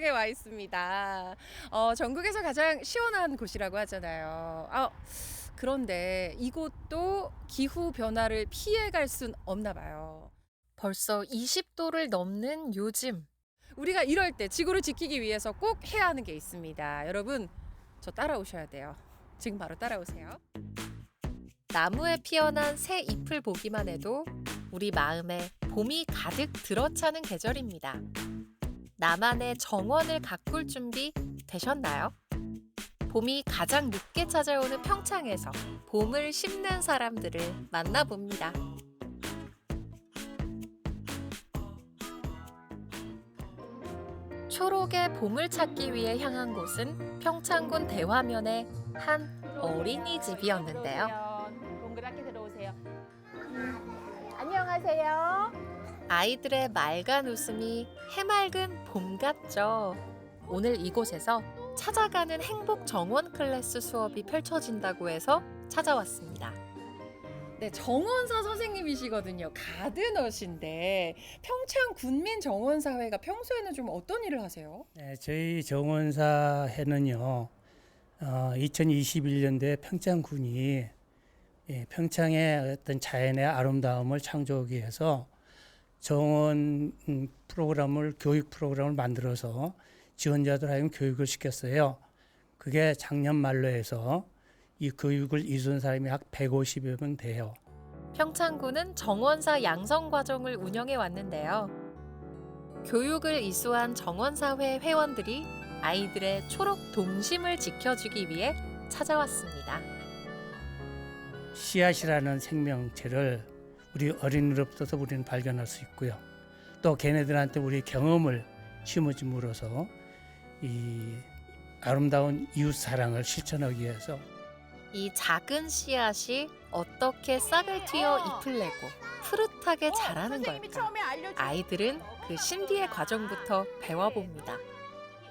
시장에 와 있습니다. 전국에서 가장 시원한 곳이라고 하잖아요. 그런데 이곳도 기후 변화를 피해갈 순 없나 봐요. 벌써 20도를 넘는 요즘. 우리가 이럴 때 지구를 지키기 위해서 꼭 해야 하는 게 있습니다. 여러분, 저 따라오셔야 돼요. 지금 바로 따라오세요. 나무에 피어난 새 잎을 보기만 해도 우리 마음에 봄이 가득 들어차는 계절입니다. 나만의 정원을 가꿀 준비 되셨나요? 봄이 가장 늦게 찾아오는 평창에서 봄을 심는 사람들을 만나봅니다. 초록의 봄을 찾기 위해 향한 곳은 평창군 대화면의 한 어린이집이었는데요. 동그랗게 들어오세요. 안녕하세요. 아이들의 맑은 웃음이 해맑은 봄 같죠. 오늘 이곳에서 찾아가는 행복 정원 클래스 수업이 펼쳐진다고 해서 찾아왔습니다. 네, 정원사 선생님이시거든요. 가드너신데 평창 군민정원사회가 평소에는 좀 어떤 일을 하세요? 네, 저희 정원사회는요, 2021년도에 평창군이 평창의 어떤 자연의 아름다움을 창조하기 위해서 정원 프로그램을, 교육 프로그램을 만들어서 지원자들 하여금 교육을 시켰어요. 그게 작년 말로 해서 이 교육을 이수한 사람이 약 150여 명 돼요. 평창군은 정원사 양성 과정을 운영해 왔는데요. 교육을 이수한 정원사회 회원들이 아이들의 초록 동심을 지켜주기 위해 찾아왔습니다. 씨앗이라는 생명체를 우리 어린이로부터 우리는 발견할 수 있고요. 또 걔네들한테 우리 경험을 심어줌으로써 이 아름다운 이웃 사랑을 실천하기 위해서 이 작은 씨앗이 어떻게 싹을 틔어 잎을 내고 푸릇하게 자라는 걸까? 아이들은 그 신비의 과정부터 배워봅니다.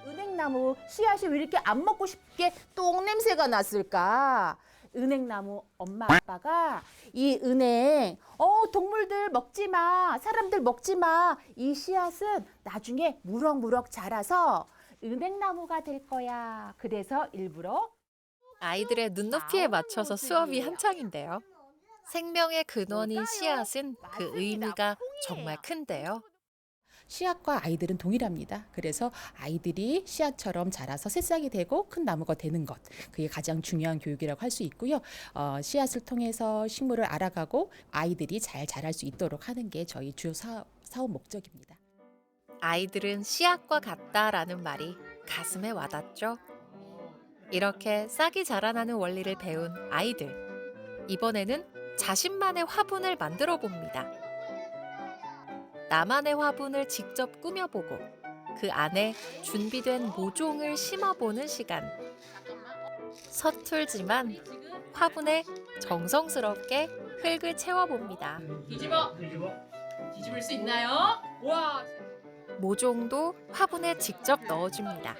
은행나무 씨앗이 왜 이렇게 안 먹고 싶게 똥 냄새가 났을까? 은행나무 엄마 아빠가 이 은행 동물들 먹지 마, 사람들 먹지 마. 이 씨앗은 나중에 무럭무럭 자라서 은행나무가 될 거야. 그래서 일부러 아이들의 눈높이에 맞춰서 수업이 한창인데요. 생명의 근원인 씨앗은 그 의미가 정말 큰데요. 씨앗과 아이들은 동일합니다. 그래서 아이들이 씨앗처럼 자라서 새싹이 되고 큰 나무가 되는 것. 그게 가장 중요한 교육이라고 할 수 있고요. 씨앗을 통해서 식물을 알아가고 아이들이 잘 자랄 수 있도록 하는 게 저희 주요 사업 목적입니다. 아이들은 씨앗과 같다라는 말이 가슴에 와닿죠. 이렇게 싹이 자라나는 원리를 배운 아이들. 이번에는 자신만의 화분을 만들어 봅니다. 나만의 화분을 직접 꾸며보고 그 안에 준비된 모종을 심어보는 시간. 서툴지만 화분에 정성스럽게 흙을 채워봅니다. 뒤집을 수 있나요? 와. 모종도 화분에 직접 넣어줍니다.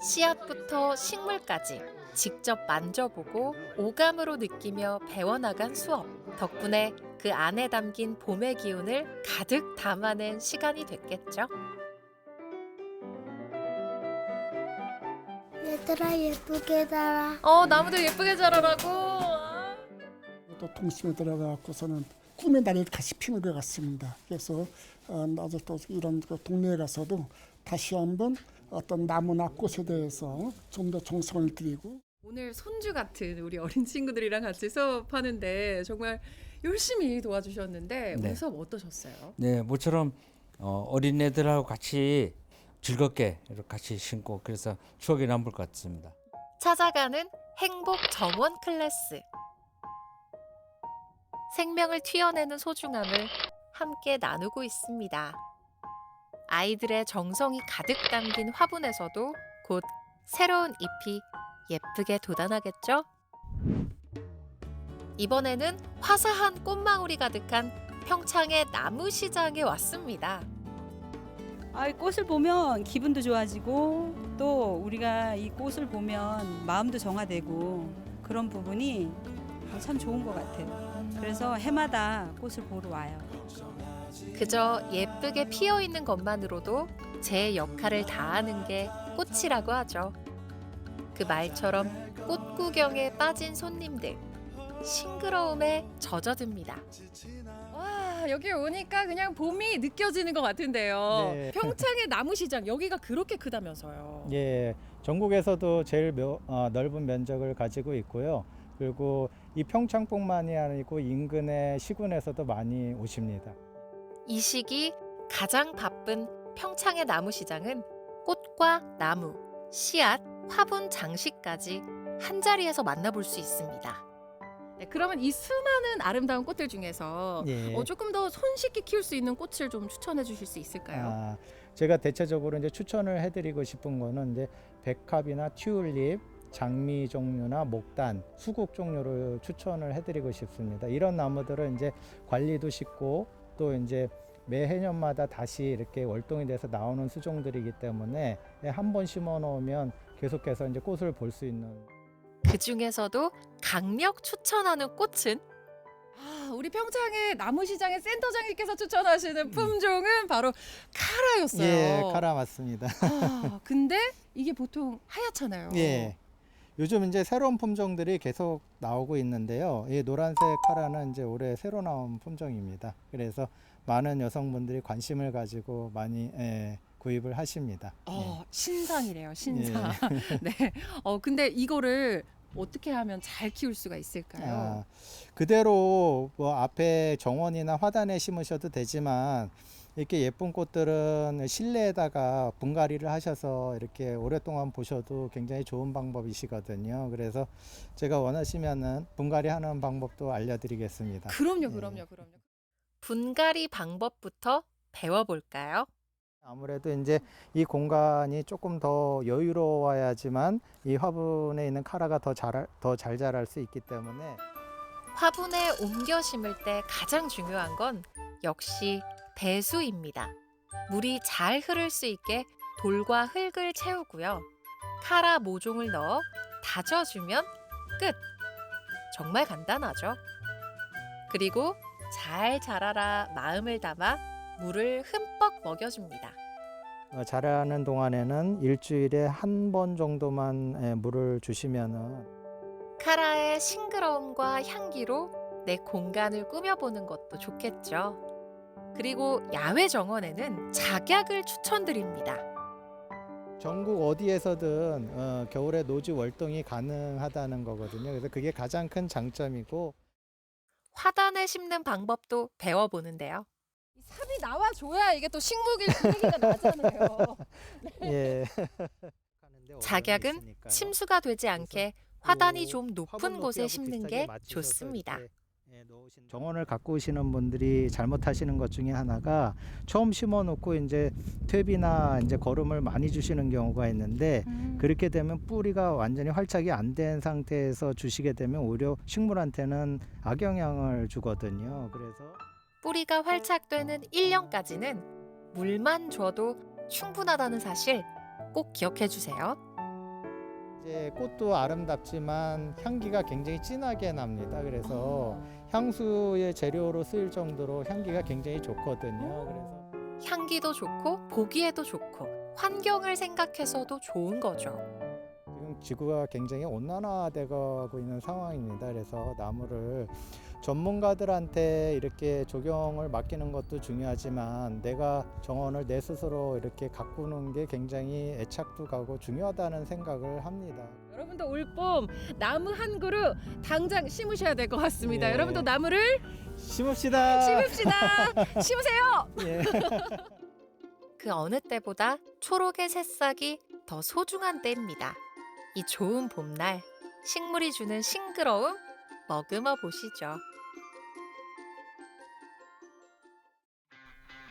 씨앗부터 식물까지 직접 만져보고 오감으로 느끼며 배워나간 수업. 덕분에 그 안에 담긴 봄의 기운을 가득 담아낸 시간이 됐겠죠. 얘들아 예쁘게 자라. 나무들 예쁘게 자라라고. 또 동심에 들어가고서는 꿈의 나를 다시 피는 것 같습니다. 그래서 나도 또 이런 동네에 가서도 다시 한번 어떤 나무나 꽃에 대해서 좀 더 정성을 들이고. 오늘 손주 같은 우리 어린 친구들이랑 같이 수업하는데 정말 열심히 도와주셨는데 오늘 네. 수업 어떠셨어요? 네, 모처럼 어린애들하고 같이 즐겁게 이렇게 같이 신고 그래서 추억이 남을 것 같습니다. 찾아가는 행복 정원 클래스. 생명을 튀어내는 소중함을 함께 나누고 있습니다. 아이들의 정성이 가득 담긴 화분에서도 곧 새로운 잎이 예쁘게 돋아나겠죠? 이번에는 화사한 꽃망울이 가득한 평창의 나무시장에 왔습니다. 꽃을 보면 기분도 좋아지고 또 우리가 이 꽃을 보면 마음도 정화되고 그런 부분이 참 좋은 것 같아요. 그래서 해마다 꽃을 보러 와요. 그저 예쁘게 피어 있는 것만으로도 제 역할을 다하는 게 꽃이라고 하죠. 그 말처럼 꽃 구경에 빠진 손님들, 싱그러움에 젖어듭니다. 와, 여기 오니까 그냥 봄이 느껴지는 것 같은데요. 네. 평창의 나무시장, 여기가 그렇게 크다면서요. 예, 전국에서도 제일 넓은 면적을 가지고 있고요. 그리고 이 평창뿐만이 아니고 인근의 시군에서도 많이 오십니다. 이 시기 가장 바쁜 평창의 나무시장은 꽃과 나무, 씨앗, 화분 장식까지 한자리에서 만나볼 수 있습니다. 네, 그러면 이 수많은 아름다운 꽃들 중에서 예. 조금 더 손쉽게 키울 수 있는 꽃을 좀 추천해 주실 수 있을까요? 제가 대체적으로 이제 추천을 해드리고 싶은 거는 이제 백합이나 튤립, 장미 종류나 목단, 수국 종류를 추천을 해드리고 싶습니다. 이런 나무들은 이제 관리도 쉽고 또 이제 매 해년마다 다시 이렇게 월동이 돼서 나오는 수종들이기 때문에 한 번 심어 놓으면 계속해서 이제 꽃을 볼 수 있는. 그 중에서도 강력 추천하는 꽃은 우리 평창의 나무시장의 센터장님께서 추천하시는 품종은 바로 카라였어요. 예, 카라 맞습니다. 근데 이게 보통 하얗잖아요. 예. 요즘 이제 새로운 품종들이 계속 나오고 있는데요. 이 노란색 카라는 이제 올해 새로 나온 품종입니다. 그래서 많은 여성분들이 관심을 가지고 많이 구입을 하십니다. 신상이래요, 신상. 네. 근데 이거를 어떻게 하면 잘 키울 수가 있을까요? 그대로 뭐 앞에 정원이나 화단에 심으셔도 되지만 이렇게 예쁜 꽃들은 실내에다가 분갈이를 하셔서 이렇게 오랫동안 보셔도 굉장히 좋은 방법이시거든요. 그래서 제가 원하시면은 분갈이하는 방법도 알려드리겠습니다. 그럼요. 분갈이 방법부터 배워볼까요? 아무래도 이제 이 공간이 조금 더 여유로워야지만 이 화분에 있는 카라가 더 잘 자랄 수 있기 때문에 화분에 옮겨 심을 때 가장 중요한 건 역시 배수입니다. 물이 잘 흐를 수 있게 돌과 흙을 채우고요. 카라 모종을 넣어 다져주면 끝! 정말 간단하죠? 그리고 잘 자라라 마음을 담아 물을 흠뻑 먹여줍니다. 자라는 동안에는 일주일에 한 번 정도만 물을 주시면은 카라의 싱그러움과 향기로 내 공간을 꾸며보는 것도 좋겠죠. 그리고 야외 정원에는 작약을 추천드립니다. 전국 어디에서든 겨울에 노지 월동이 가능하다는 거거든요. 그래서 그게 가장 큰 장점이고 화단에 심는 방법도 배워보는데요. 삽이 나와줘야 이게 또 식목일 분위기가 나잖아요. 예. 작약은 침수가 되지 않게 화단이 좀 높은 곳에 심는 게 좋습니다. 정원을 갖고 오시는 분들이 잘못하시는 것 중에 하나가 처음 심어놓고 이제 퇴비나 이제 거름을 많이 주시는 경우가 있는데 그렇게 되면 뿌리가 완전히 활착이 안 된 상태에서 주시게 되면 오히려 식물한테는 악영향을 주거든요. 그래서 뿌리가 활착되는 1년까지는 물만 줘도 충분하다는 사실 꼭 기억해 주세요. 이제 꽃도 아름답지만 향기가 굉장히 진하게 납니다. 그래서 향수의 재료로 쓰일 정도로 향기가 굉장히 좋거든요. 그래서 향기도 좋고 보기에도 좋고 환경을 생각해서도 좋은 거죠. 지금 지구가 굉장히 온난화되고 있는 상황입니다. 그래서 나무를 전문가들한테 이렇게 조경을 맡기는 것도 중요하지만 내가 정원을 내 스스로 이렇게 가꾸는 게 굉장히 애착도 가고 중요하다는 생각을 합니다. 여러분도 올봄 나무 한 그루 당장 심으셔야 될 것 같습니다. 예. 여러분도 나무를 심읍시다. 심으세요. 예. 그 어느 때보다 초록의 새싹이 더 소중한 때입니다. 이 좋은 봄날 식물이 주는 싱그러움 머금어 보시죠.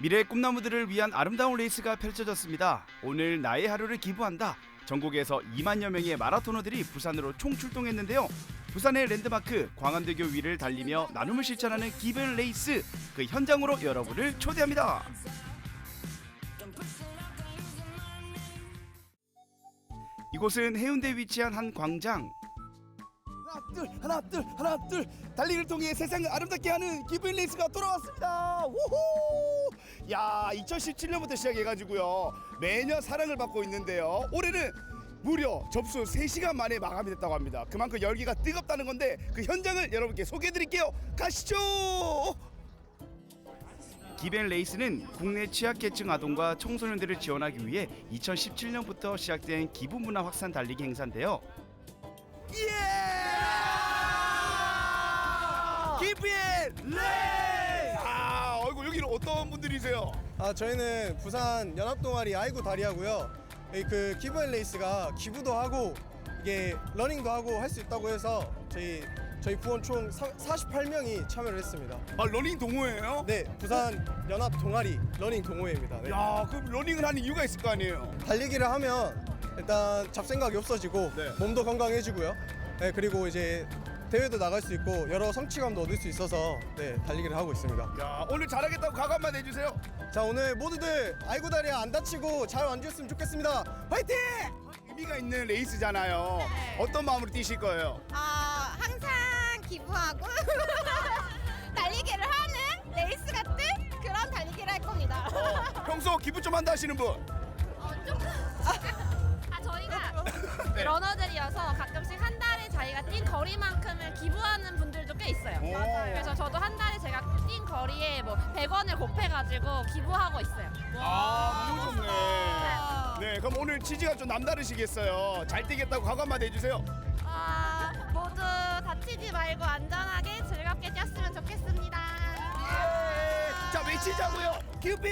미래의 꿈나무들을 위한 아름다운 레이스가 펼쳐졌습니다. 오늘 나의 하루를 기부한다. 전국에서 2만여 명의 마라토너들이 부산으로 총출동했는데요. 부산의 랜드마크 광안대교 위를 달리며 나눔을 실천하는 기분 레이스, 그 현장으로 여러분을 초대합니다. 이곳은 해운대에 위치한 한 광장. 하나 둘 달리기를 통해 세상을 아름답게 하는 기분 레이스가 돌아왔습니다. 우후! 야, 2017년부터 시작해가지고요. 매년 사랑을 받고 있는데요. 올해는 무려 접수 3시간 만에 마감이 됐다고 합니다. 그만큼 열기가 뜨겁다는 건데 그 현장을 여러분께 소개해드릴게요. 가시죠. 기벤레이스는 국내 취약계층 아동과 청소년들을 지원하기 위해 2017년부터 시작된 기부문화 확산 달리기 행사인데요. 예! 기벤레이스! 아, 어이구, 여기는 어떤 분들이세요? 저희는 부산 연합동아리 아이고 다리하고요. 그 기브앤레이스가 기부도 하고 이게 러닝도 하고 할 수 있다고 해서 저희 부원 총 48명이 참여를 했습니다. 아, 러닝 동호회예요? 네, 부산 연합 동아리 러닝 동호회입니다. 네. 야, 그럼 러닝을 하는 이유가 있을 거 아니에요? 달리기를 하면 일단 잡생각이 없어지고 네. 몸도 건강해지고요. 네, 그리고 이제 대회도 나갈 수 있고 여러 성취감도 얻을 수 있어서 네, 달리기를 하고 있습니다. 야, 오늘 잘하겠다고 각오 한마디 해주세요. 자, 오늘 모두들 아이고 다리야 안 다치고 잘 완주했으면 좋겠습니다. 화이팅! 의미가 있는 레이스잖아요. 어떤 마음으로 뛰실 거예요? 항상 기부하고 달리기를 하는 레이스 같은 그런 달리기를 할 겁니다. 평소 기부 좀 한다 하시는 분? 저희가 네. 러너들이어서 가끔씩 한 달에 자기가 뛴 거리만큼을 기부하는 분들도 꽤 있어요. 맞아요. 그래서 저도 한 달에 제가 뛴 거리에 뭐 100원을 곱해가지고 기부하고 있어요. 아, 너무 좋네. 네, 그럼 오늘 취지가 좀 남다르시겠어요. 잘 뛰겠다고 각오 한마디 해주세요. 모두 다치지 말고 안전하게 즐겁게 뛰었으면 좋겠습니다. 자, 외치자고요. 기빈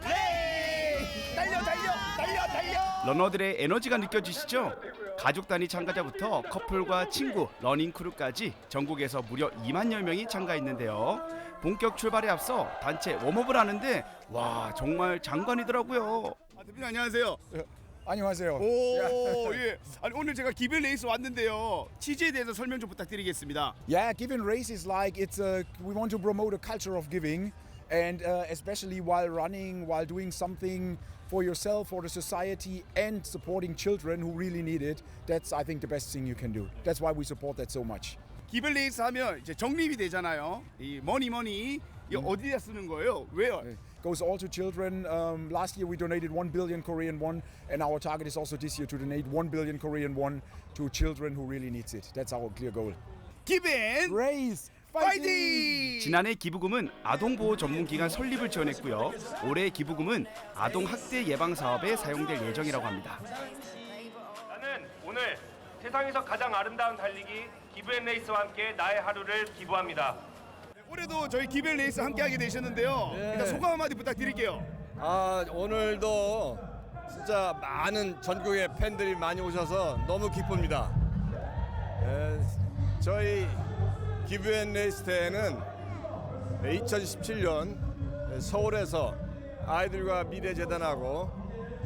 레이! 달려, 달려, 달려, 달려! 러너들의 에너지가 느껴지시죠? 가족 단위 참가자부터 커플과 친구, 러닝 크루까지 전국에서 무려 2만여 명이 참가했는데요. 본격 출발에 앞서 단체 웜업을 하는데 와, 정말 장관이더라고요. 대표님 안녕하세요. 안녕하세요. 오, 예. 아니, 오늘 제가 기빈 레이스 왔는데요. 취지에 대해서 설명 좀 부탁드리겠습니다. Yeah, giving race is like we want to promote a culture of giving, and especially while running, while doing something for yourself, for the society, and supporting children who really need it. That's I think the best thing you can do. That's why we support that so much. 기빈 레이스 하면 이제 적립이 되잖아요. 이 머니 이거 어디다 쓰는 거예요? 왜요? Goes all to children. Last year we donated 1 billion Korean won, and our target is also this year to donate 1 billion Korean won to children who really needs it. That's our clear goal. 기빈 Race 파이팅! 지난해 기부금은 아동보호 전문기관 설립을 지원했고요. 올해 기부금은 아동학대 예방 사업에 사용될 예정이라고 합니다. 나는 오늘 세상에서 가장 아름다운 달리기 기브앤레이스와 함께 나의 하루를 기부합니다. 올해도 저희 기빈 레이스 함께하게 되셨는데요. 일단 소감 한마디 부탁드릴게요. 오늘도 진짜 많은 전국의 팬들이 많이 오셔서 너무 기쁩니다. 저희 기브앤레이스 대회는 2017년 서울에서 아이들과 미래재단하고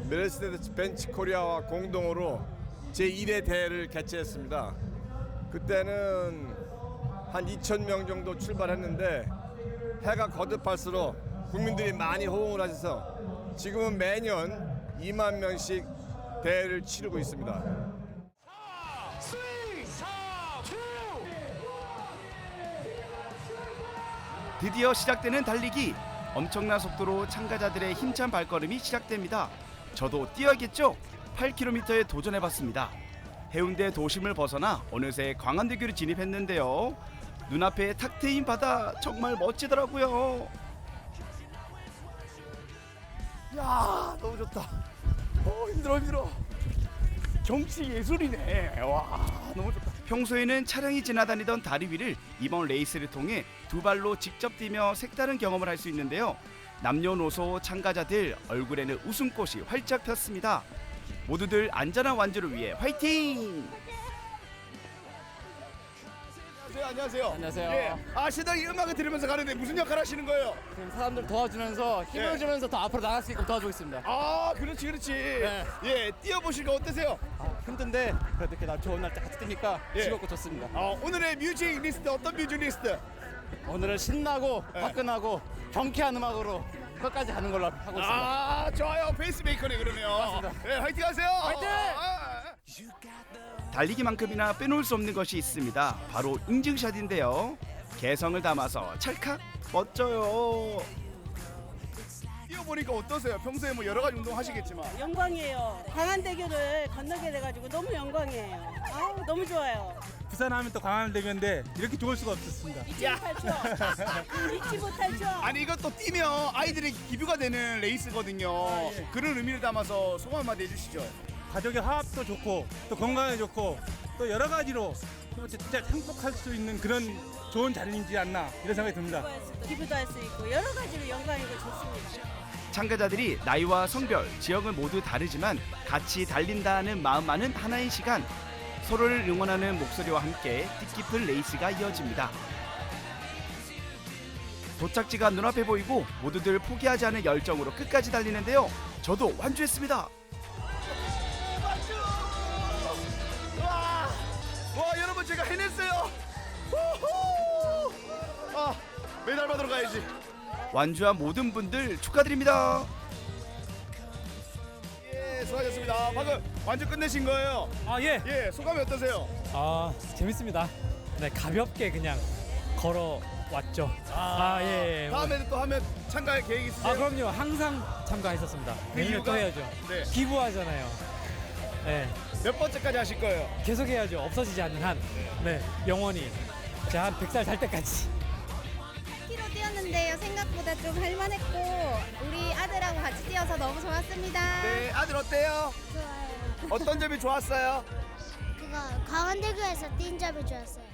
메르세데스 벤츠 코리아와 공동으로 제1회 대회를 개최했습니다. 그때는 한 2,000명 정도 출발했는데 해가 거듭할수록 국민들이 많이 호응을 하셔서 지금은 매년 2만 명씩 대회를 치르고 있습니다. 드디어 시작되는 달리기. 엄청난 속도로 참가자들의 힘찬 발걸음이 시작됩니다. 저도 뛰어야겠죠? 8km에 도전해봤습니다. 해운대 도심을 벗어나 어느새 광안대교를 진입했는데요. 눈앞에 탁 트인 바다 정말 멋지더라고요. 야, 너무 좋다. 힘들어. 경치 예술이네. 와, 너무 좋다. 평소에는 차량이 지나다니던 다리 위를 이번 레이스를 통해 두 발로 직접 뛰며 색다른 경험을 할 수 있는데요. 남녀노소 참가자들 얼굴에는 웃음꽃이 활짝 폈습니다. 모두들 안전한 완주를 위해 화이팅! 안녕하세요. 안녕하세요. 예. 시덕이 음악을 들으면서 가는데 무슨 역할 하시는 거예요? 지금 사람들 도와주면서 힘을 주면서 더 앞으로 나갈 수 있게 도와주고 있습니다. 그렇지. 네. 예, 뛰어보시니까 어떠세요? 힘든데 그래도 이렇게 날 좋은 날 같이 뛰니까 즐겁고 좋습니다. 오늘의 뮤직 리스트 어떤 뮤직 리스트? 오늘은 신나고 화끈하고 경쾌한 음악으로 끝까지 가는 걸로 하고 있습니다. 좋아요. 페이스메이커네 그러면. 맞습니다. 네, 화이팅 하세요. 화이팅! 달리기만큼이나 빼놓을 수 없는 것이 있습니다. 바로 인증샷인데요. 개성을 담아서 찰칵 멋져요. 뛰어보니까 어떠세요? 평소에 뭐 여러 가지 운동 하시겠지만. 영광이에요. 광안대교를 건너게 돼가지고 너무 영광이에요. 아, 너무 좋아요. 부산 하면 또 광안대교인데 이렇게 좋을 수가 없었습니다. 잊지 못할 추억. 잊지 못할 추억. 아니 이것도 뛰면 아이들의 기부가 되는 레이스거든요. 그런 의미를 담아서 소감 한마디 해주시죠. 가족의 화합도 좋고 또 건강에 좋고 또 여러 가지로 진짜 행복할 수 있는 그런 좋은 자리이지 않나 이런 생각이 듭니다. 기부도 할 수 있고 여러 가지로 영광이고 좋습니다. 참가자들이 나이와 성별, 지역은 모두 다르지만 같이 달린다는 마음만은 하나인 시간. 서로를 응원하는 목소리와 함께 뜻깊은 레이스가 이어집니다. 도착지가 눈앞에 보이고 모두들 포기하지 않은 열정으로 끝까지 달리는데요. 저도 완주했습니다. 와 여러분 제가 해냈어요. 우후! 아 메달 받으러 가야지. 완주한 모든 분들 축하드립니다. 예 수고하셨습니다. 방금 완주 끝내신 거예요? 예. 예 소감이 어떠세요? 재밌습니다. 네, 가볍게 그냥 걸어왔죠. 예. 다음에도 또 하면 참가할 계획 있으세요? 그럼요. 항상 참가했었습니다. 내년에 또 해야죠. 네. 기부하잖아요. 네. 몇 번째까지 하실 거예요? 계속 해야죠. 없어지지 않는 한. 네, 영원히. 자, 한 100살 살 때까지. 10km 뛰었는데요. 생각보다 좀 할만했고 우리 아들하고 같이 뛰어서 너무 좋았습니다. 네 아들 어때요? 좋아요. 어떤 점이 좋았어요? 그거 광안대교에서 뛴 점이 좋았어요.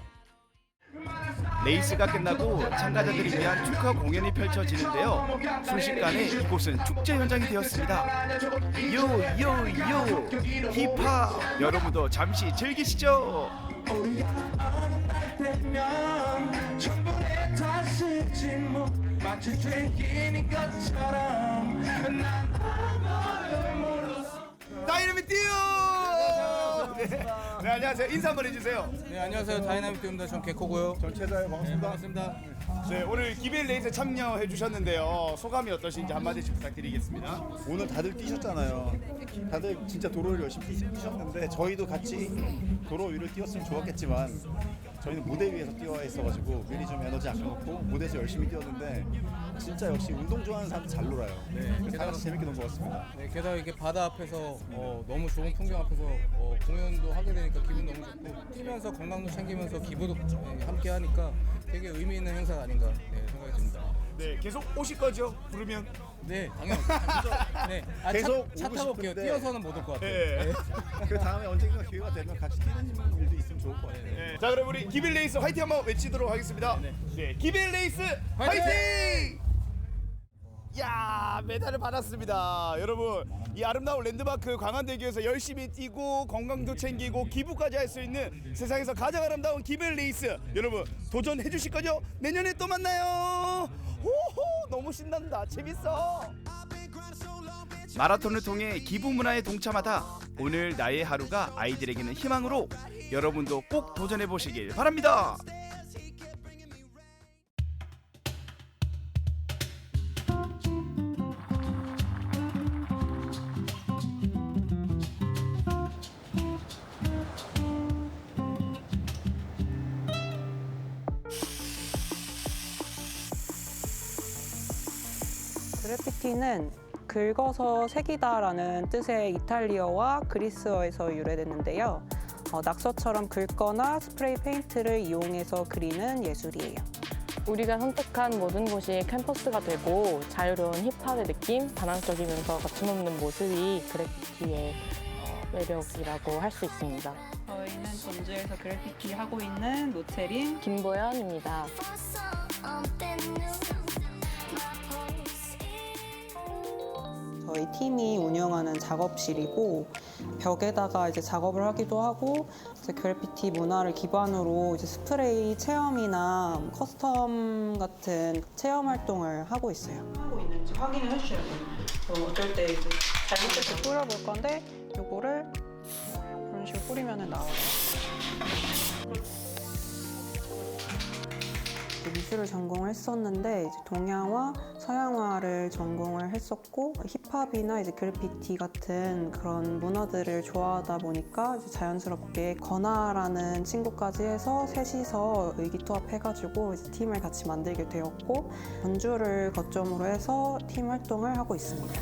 레이스가 끝나고 참가자들을 위한 축하 공연이 펼쳐지는데요. 순식간에 이곳은 축제 현장이 되었습니다. 요요요 힙합 여러분도 잠시 즐기시죠. 다이나믹 듀오! 네, 안녕하세요. 인사 한번 해주세요. 네, 안녕하세요. 다이나믹 듀오입니다. 전 개코고요. 전 최자요. 반갑습니다. 네, 오늘 기빌 레이스에 참여해 주셨는데요. 소감이 어떠신지 한마디씩 부탁드리겠습니다. 오늘 다들 뛰셨잖아요. 다들 진짜 도로를 열심히 뛰셨는데 저희도 같이 도로 위를 뛰었으면 좋았겠지만 저희는 무대 위에서 뛰어야 있어가지고 미리 좀 에너지 아껴놓고 무대에서 열심히 뛰었는데 진짜 역시 운동 좋아하는 사람들 잘 놀아요. 그래서 다 같이 재밌게 논 것 같습니다. 네, 게다가 이렇게 바다 앞에서 너무 좋은 풍경 앞에서 공연도 하게 되니까 기분 너무 좋고 뛰면서 건강도 챙기면서 기부도 함께 하니까 되게 의미 있는 행사가 아닌가 생각이 듭니다. 네, 계속 오실 거죠? 부르면? 네, 당연히. 네, 계속 차 오고 타고 올게요. 싶은데. 뛰어서는 못 올 것 같아요. 네. 그 다음에 언젠가 기회가 되면 같이 뛰는 일도 있으면 좋을 것 같아요. 네. 자, 그럼 우리 기빌 레이스 화이팅 한번 외치도록 하겠습니다. 네, 기빌 레이스 화이팅! 야, 메달을 받았습니다. 여러분, 이 아름다운 랜드마크 광안대교에서 열심히 뛰고 건강도 챙기고 기부까지 할 수 있는 세상에서 가장 아름다운 기빌 레이스. 여러분, 도전해 주실 거죠? 내년에 또 만나요. 호호, 너무 신난다. 재밌어. 마라톤을 통해 기부 문화에 동참하다 오늘 나의 하루가 아이들에게는 희망으로 여러분도 꼭 도전해 보시길 바랍니다. 그래피티는 긁어서 새기다라는 뜻의 이탈리어와 그리스어에서 유래됐는데요. 낙서처럼 긁거나 스프레이 페인트를 이용해서 그리는 예술이에요. 우리가 선택한 모든 곳이 캠퍼스가 되고 자유로운 힙합의 느낌, 다낭적이면서 거침없는 모습이 그래피티의 매력이라고 할 수 있습니다. 저희는 전주에서 그래피티 하고 있는 노채린, 김보연입니다. 저희 팀이 운영하는 작업실이고 벽에다가 이제 작업을 하기도 하고 이제 그래피티 문화를 기반으로 이제 스프레이 체험이나 커스텀 같은 체험 활동을 하고 있어요. 하고 있는지 확인을 해주셔야 돼요. 어떨 때 이제 잘못해서 뿌려볼 건데 요거를 이런 식으로 뿌리면 나와요. 이제 미술을 전공을 했었는데 이제 동양화, 서양화를 전공을 했었고 힙합이나 이제 그래피티 같은 그런 문화들을 좋아하다 보니까 이제 자연스럽게 건아라는 친구까지 해서 셋이서 의기투합해가지고 이제 팀을 같이 만들게 되었고 전주를 거점으로 해서 팀 활동을 하고 있습니다.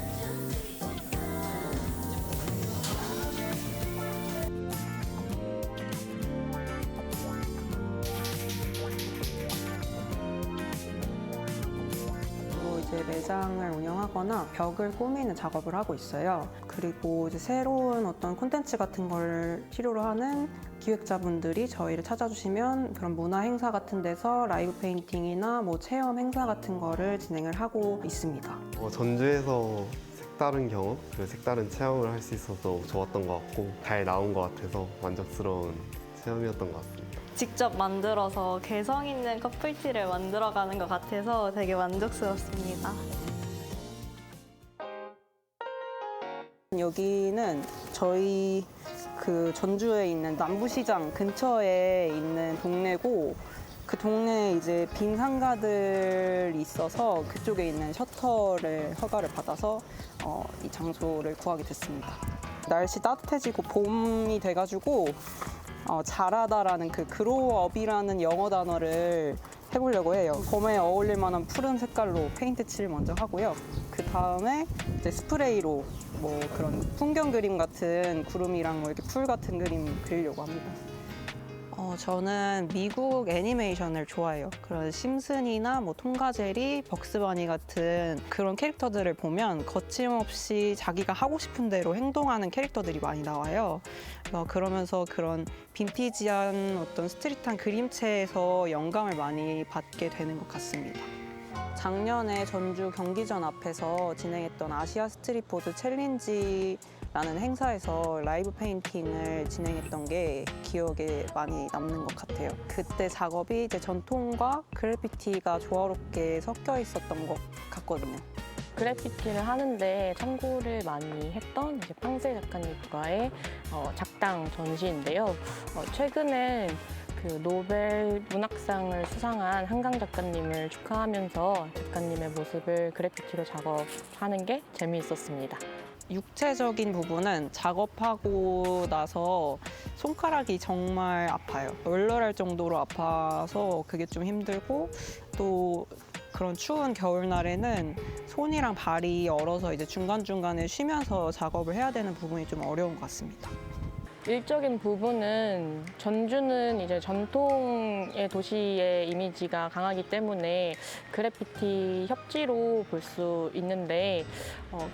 이제 매장을 운영하거나 벽을 꾸미는 작업을 하고 있어요. 그리고 이제 새로운 어떤 콘텐츠 같은 걸 필요로 하는 기획자분들이 저희를 찾아주시면 그런 문화 행사 같은 데서 라이브 페인팅이나 뭐 체험 행사 같은 거를 진행을 하고 있습니다. 전주에서 색다른 경험, 그리고 색다른 체험을 할 수 있어서 좋았던 것 같고 잘 나온 것 같아서 만족스러운 체험이었던 것 같습니다. 직접 만들어서 개성 있는 커플티를 만들어가는 것 같아서 되게 만족스럽습니다. 여기는 저희 그 전주에 있는 남부시장 근처에 있는 동네고 그 동네에 이제 빈 상가들이 있어서 그쪽에 있는 셔터를 허가를 받아서 이 장소를 구하게 됐습니다. 날씨 따뜻해지고 봄이 돼가지고 잘하다라는 그 그로업이라는 영어 단어를 해보려고 해요. 봄에 어울릴 만한 푸른 색깔로 페인트 칠을 먼저 하고요. 그 다음에 이제 스프레이로 뭐 그런 풍경 그림 같은 구름이랑 뭐 이렇게 풀 같은 그림 그리려고 합니다. 저는 미국 애니메이션을 좋아해요. 그런 심슨이나 뭐 톰과 제리, 벅스바니 같은 그런 캐릭터들을 보면 거침없이 자기가 하고 싶은 대로 행동하는 캐릭터들이 많이 나와요. 그러면서 그런 빈티지한 어떤 스트릿한 그림체에서 영감을 많이 받게 되는 것 같습니다. 작년에 전주 경기전 앞에서 진행했던 아시아 스트릿푸드 챌린지라는 행사에서 라이브 페인팅을 진행했던 게 기억에 많이 남는 것 같아요. 그때 작업이 이제 전통과 그래피티가 조화롭게 섞여 있었던 것 같거든요. 그래피티를 하는데 참고를 많이 했던 이제 팡세 작가님과의 작당 전시인데요. 최근에 그 노벨 문학상을 수상한 한강 작가님을 축하하면서 작가님의 모습을 그래피티로 작업하는 게 재미있었습니다. 육체적인 부분은 작업하고 나서 손가락이 정말 아파요. 얼얼할 정도로 아파서 그게 좀 힘들고 또 그런 추운 겨울날에는 손이랑 발이 얼어서 이제 중간중간에 쉬면서 작업을 해야 되는 부분이 좀 어려운 것 같습니다. 일적인 부분은 전주는 이제 전통의 도시의 이미지가 강하기 때문에 그래피티 협지로 볼 수 있는데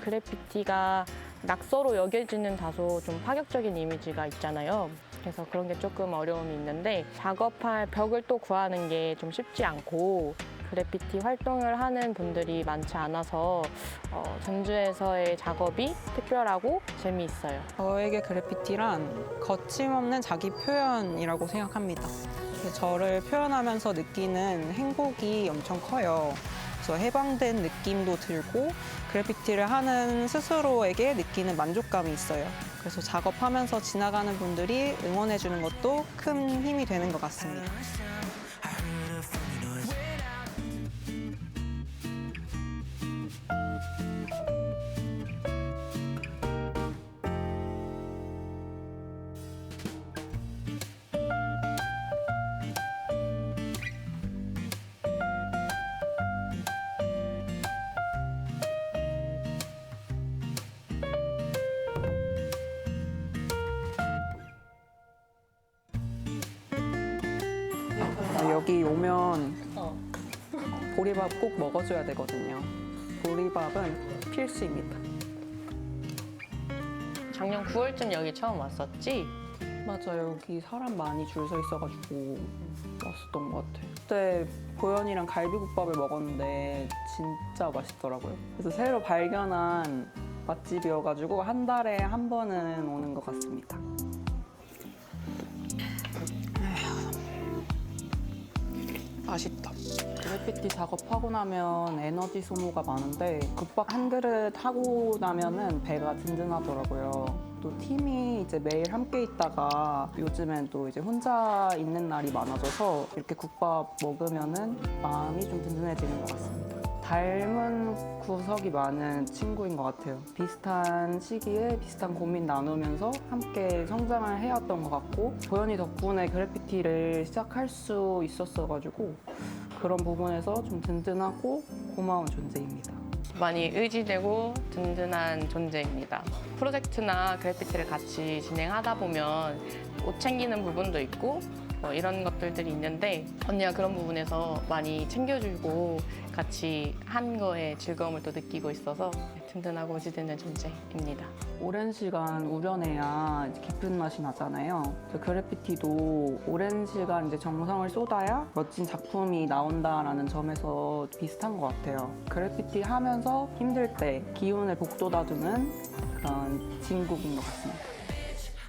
그래피티가 낙서로 여겨지는 다소 좀 파격적인 이미지가 있잖아요. 그래서 그런 게 조금 어려움이 있는데 작업할 벽을 또 구하는 게 좀 쉽지 않고 그래피티 활동을 하는 분들이 많지 않아서 전주에서의 작업이 특별하고 재미있어요. 저에게 그래피티란 거침없는 자기 표현이라고 생각합니다. 저를 표현하면서 느끼는 행복이 엄청 커요. 그래서 해방된 느낌도 들고 그래피티를 하는 스스로에게 느끼는 만족감이 있어요. 그래서 작업하면서 지나가는 분들이 응원해주는 것도 큰 힘이 되는 것 같습니다. 여기 오면 보리밥 꼭 먹어줘야 되거든요. 보리밥은 필수입니다. 작년 9월쯤 여기 처음 왔었지? 맞아요. 여기 사람 많이 줄 서 있어가지고 왔었던 것 같아요. 그때 보현이랑 갈비국밥을 먹었는데 진짜 맛있더라고요. 그래서 새로 발견한 맛집이어가지고 한 달에 한 번은 오는 것 같습니다. 맛있다. 그래피티 작업하고 나면 에너지 소모가 많은데 국밥 한 그릇 하고 나면은 배가 든든하더라고요. 또 팀이 이제 매일 함께 있다가 요즘엔 또 이제 혼자 있는 날이 많아져서 이렇게 국밥 먹으면은 마음이 좀 든든해지는 것 같습니다. 닮은 구석이 많은 친구인 것 같아요. 비슷한 시기에 비슷한 고민 나누면서 함께 성장을 해왔던 것 같고 도현이 덕분에 그래피티를 시작할 수 있었어가지고 그런 부분에서 좀 든든하고 고마운 존재입니다. 많이 의지되고 든든한 존재입니다. 프로젝트나 그래피티를 같이 진행하다 보면 옷 챙기는 부분도 있고 이런 것들이 있는데 언니가 그런 부분에서 많이 챙겨주고 같이 한 거에 즐거움을 또 느끼고 있어서 든든하고 의지되는 존재입니다. 오랜 시간 우려내야 이제 깊은 맛이 나잖아요. 그래피티도 오랜 시간 이제 정성을 쏟아야 멋진 작품이 나온다라는 점에서 비슷한 것 같아요. 그래피티 하면서 힘들 때 기운을 북돋아주는 그런 진국인 것 같습니다.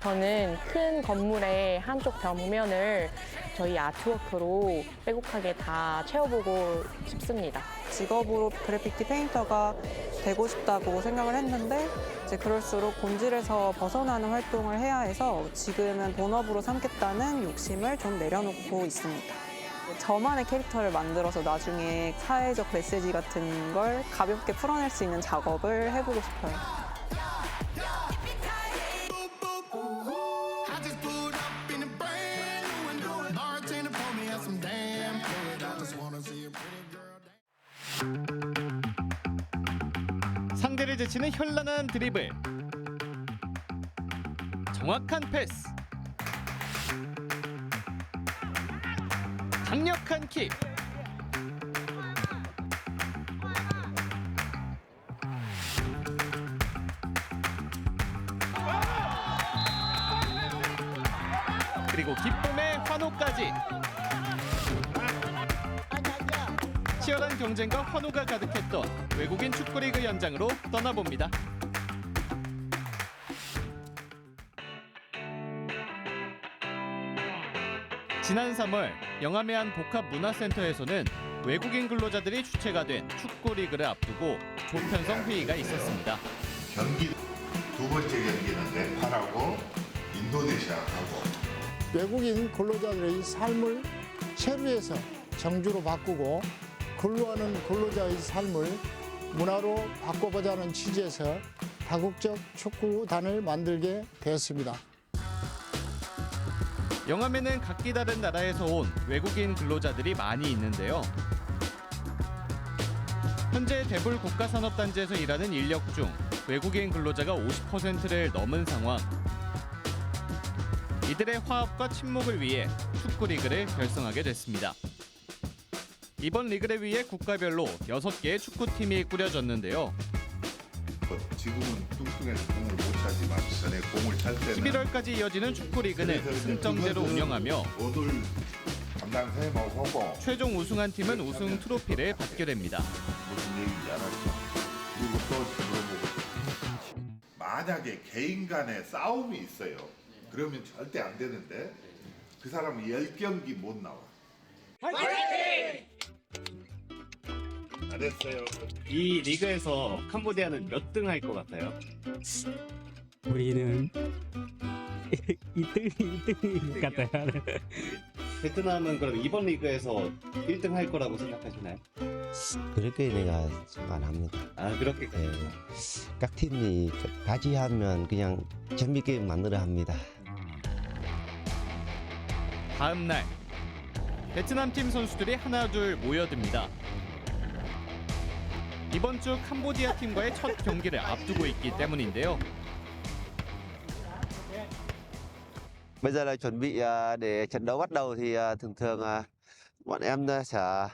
저는 큰 건물의 한쪽 벽면을 저희 아트워크로 빼곡하게 다 채워보고 싶습니다. 직업으로 그래피티 페인터가 되고 싶다고 생각을 했는데 이제 그럴수록 본질에서 벗어나는 활동을 해야 해서 지금은 본업으로 삼겠다는 욕심을 좀 내려놓고 있습니다. 저만의 캐릭터를 만들어서 나중에 사회적 메시지 같은 걸 가볍게 풀어낼 수 있는 작업을 해보고 싶어요. 상대를 제치는 현란한 드리블, 정확한 패스, 강력한 킥, 그리고 기쁨의 환호까지. 치열한 경쟁과 환호가 가득했던 외국인 축구리그 연장으로 떠나봅니다. 지난 3월 영암의 한 복합문화센터에서는 외국인 근로자들이 주체가 된 축구리그를 앞두고 조편성 회의가 있었습니다. 경기 두 번째 경기는 네팔하고 인도네시아하고 외국인 근로자들의 삶을 체류해서 정주로 바꾸고 근로하는 근로자의 삶을 문화로 바꿔보자는 취지에서 다국적 축구단을 만들게 되었습니다. 영암에는 각기 다른 나라에서 온 외국인 근로자들이 많이 있는데요. 현재 대불 국가산업단지에서 일하는 인력 중 외국인 근로자가 50%를 넘은 상황. 이들의 화합과 친목을 위해 축구리그를 결성하게 됐습니다. 이번 리그를 위해 국가별로 6개의 축구팀이 꾸려졌는데요. 지금은 뚱뚱해서 공을 못 차지만 전에 공을 찰 때는 11월까지 이어지는 축구리그는 승점제로 운영하며 담당자하고 최종 우승한 팀은 우승 트로피를 받게 됩니다. 무슨 얘기인지 알았죠? 그리고 또 물어보고 만약에 개인 간에 싸움이 있어요. 그러면 절대 안 되는데 그 사람은 10경기 못 나와. 화이팅! 잘했어요. 이 리그에서 캄보디아는 몇 등 할 것 같아요? 우리는 1등 같아요. 베트남은 그럼 이번 리그에서 1등 할 거라고 생각하시나요? 그렇게 내가 생각합니다. 아, 그렇게? 네. 각 팀이 같이 하면 그냥 재밌게 만들어 합니다. 다음 날 베트남 팀 선수들이 하나둘 모여듭니다. 이번 주 캄보디아 팀과의 첫 경기를 앞두고 있기 때문인데요. Bây giờ là chuẩn bị để trận đấu bắt đầu thì thường thường bọn em sẽ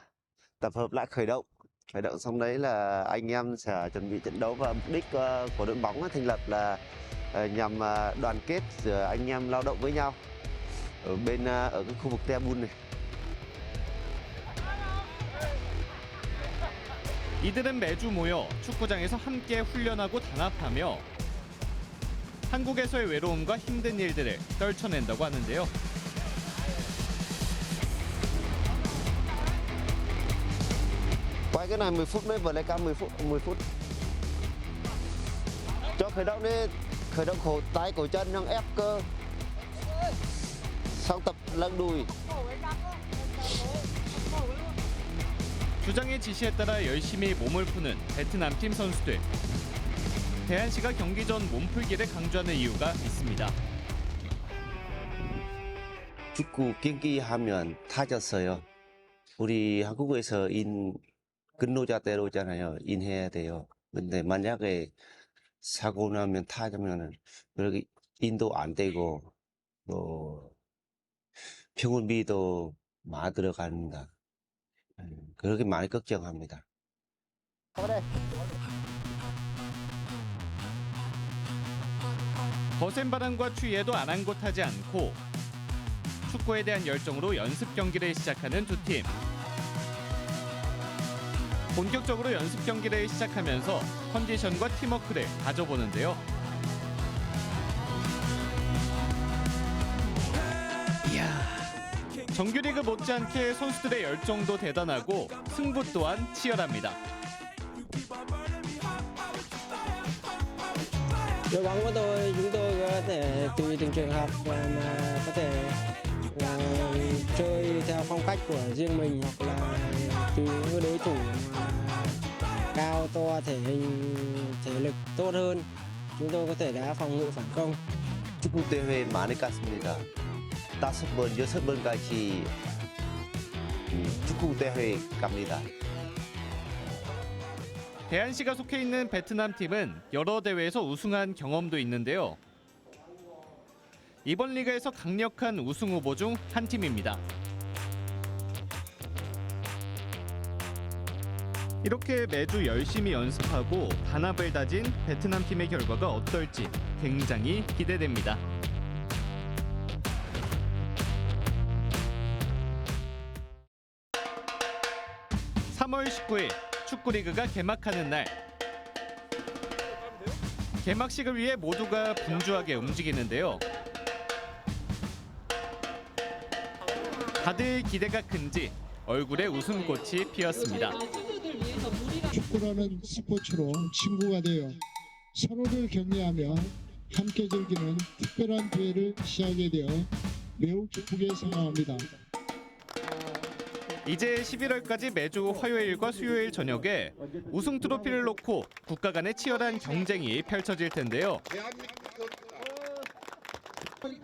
tập hợp lại khởi động. Khởi động xong đấy là anh em sẽ chuẩn bị trận đấu và mục đích của đội bóng thành lập là nhằm đoàn kết giữa anh em lao động với nhau ở cái khu vực Te Bun này. 이들은 매주 모여 축구장에서 함께 훈련하고 단합하며 한국에서의 외로움과 힘든 일들을 떨쳐낸다고 하는데요. Quay cái này 10 phút mới vừa lấy cam 10 phút. Cho khởi động đi. khởi động cổ tay cổ chân xong ép cơ. Xong tập lưng đùi. 주장의 지시에 따라 열심히 몸을 푸는 베트남 팀 선수들. 대한 씨가 경기 전 몸풀기를 강조하는 이유가 있습니다. 축구 경기 하면 타졌어요. 우리 한국에서 근로자대로잖아요. 인해야 돼요. 근데 만약에 사고 나면 타자면은 그렇게 인도 안 되고 뭐 병원비도 많이 들어갑니다. 그렇게 많이 걱정합니다. 거센 바람과 추위에도 아랑곳하지 않고 축구에 대한 열정으로 연습 경기를 시작하는 두 팀. 본격적으로 연습 경기를 시작하면서 컨디션과 팀워크를 가져보는데요. 정규리그 못지않게 선수들의 열정도 대단하고 승부 또한 치열합니다. Đội bóng của tôi, chúng tôi có thể tùy từng trường hợp mà có thể chơi theo phong cách của riêng mình hoặc là tùy những đối thủ cao to, thể lực tốt hơn, chúng tôi có thể đá phòng ngự phản công. 축구 대회 많이 갔습니다. 5번, 6번까지 축구 대회 갑니다. 대한 씨가 속해 있는 베트남 팀은 여러 대회에서 우승한 경험도 있는데요. 이번 리그에서 강력한 우승 후보 중 한 팀입니다. 이렇게 매주 열심히 연습하고 단합을 다진 베트남 팀의 결과가 어떨지 굉장히 기대됩니다. (3월 19일) 축구리그가 개막하는 날. 개막식을 위해 모두가 분주하게 움직이는데요. 다들 기대가 큰지 얼굴에 웃음꽃이 피었습니다. 축구라는 스포츠로 친구가 되어 서로를 격려하며 함께 즐기는 특별한 기회를 시작하게 되어 매우 기쁘게 생각합니다. 이제 11월까지 매주 화요일과 수요일 저녁에 우승 트로피를 놓고 국가 간의 치열한 경쟁이 펼쳐질 텐데요.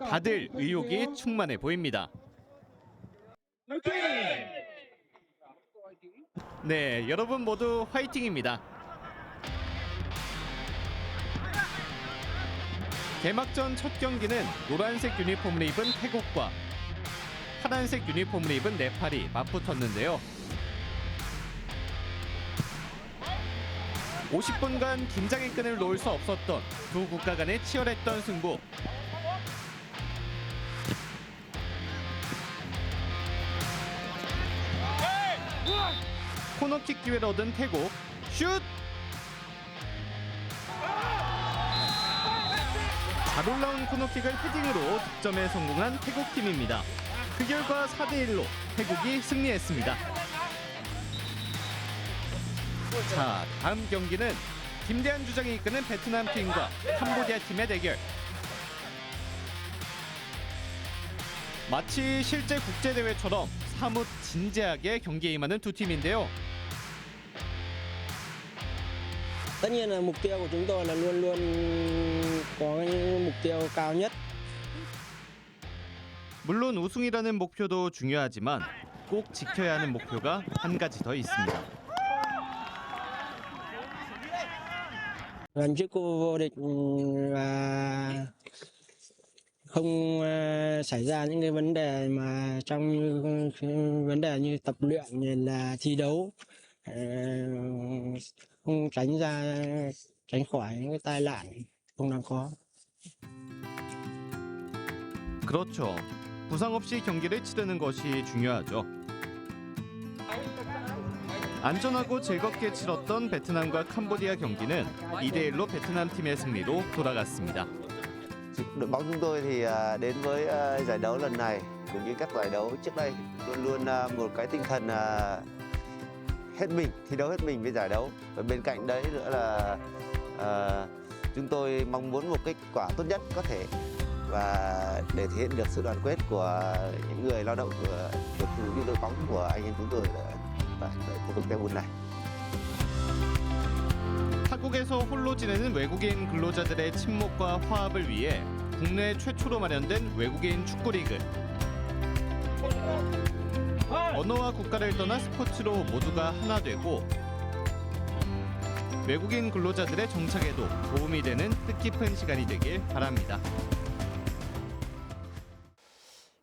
다들 의욕이 충만해 보입니다. 네, 여러분 모두 화이팅입니다. 개막전 첫 경기는 노란색 유니폼을 입은 태국과 파란색 유니폼을 입은 네팔이 맞붙었는데요. 50분간 긴장의 끈을 놓을 수 없었던 두 국가 간의 치열했던 승부. 코너킥 기회를 얻은 태국. 슛! 잘 올라온 코너킥을 헤딩으로 득점에 성공한 태국팀입니다. 그 결과 4대1로 태국이 승리했습니다. 자, 다음 경기는 김대한 주장이 이끄는 베트남 팀과 캄보디아 팀의 대결. 마치 실제 국제대회처럼 사뭇 진지하게 경기에 임하는 두 팀인데요. Tất nhiên là mục tiêu của chúng tôi là luôn luôn có mục tiêu cao nhất. 물론 우승이라는 목표도 중요하지만 꼭 지켜야 하는 목표가 한 가지 더 있습니다. Lần trước cô vô địch và không xảy ra những cái vấn đề mà trong vấn đề như tập luyện như là thi đấu, không tránh khỏi những cái tai nạn không đáng có. 그렇죠. 부상 없이 경기를 치르는 것이 중요하죠. 안전하고 즐겁게 치렀던 베트남과 캄보디아 경기는 2대1로 베트남 팀의 승리로 돌아갔습니다. Đội bóng chúng tôi thì đến với giải đấu lần này cũng như các giải đấu trước đây luôn luôn một cái tinh thần hết mình, thi đấu hết mình với giải đấu. Và bên cạnh đấy nữa là Chúng tôi mong muốn một kết quả tốt nhất có thể và để thể hiện được sự đoàn kết của những người lao động của đội bóng của anh em chúng tôi tại khu vực Daewoo này. 타국에서 홀로 지내는 외국인 근로자들의 친목과 화합을 위해 국내 최초로 마련된 외국인 축구리그. 언어와 국가를 떠나 스포츠로 모두가 하나 되고 외국인 근로자들의 정착에도 도움이 되는 뜻깊은 시간이 되길 바랍니다.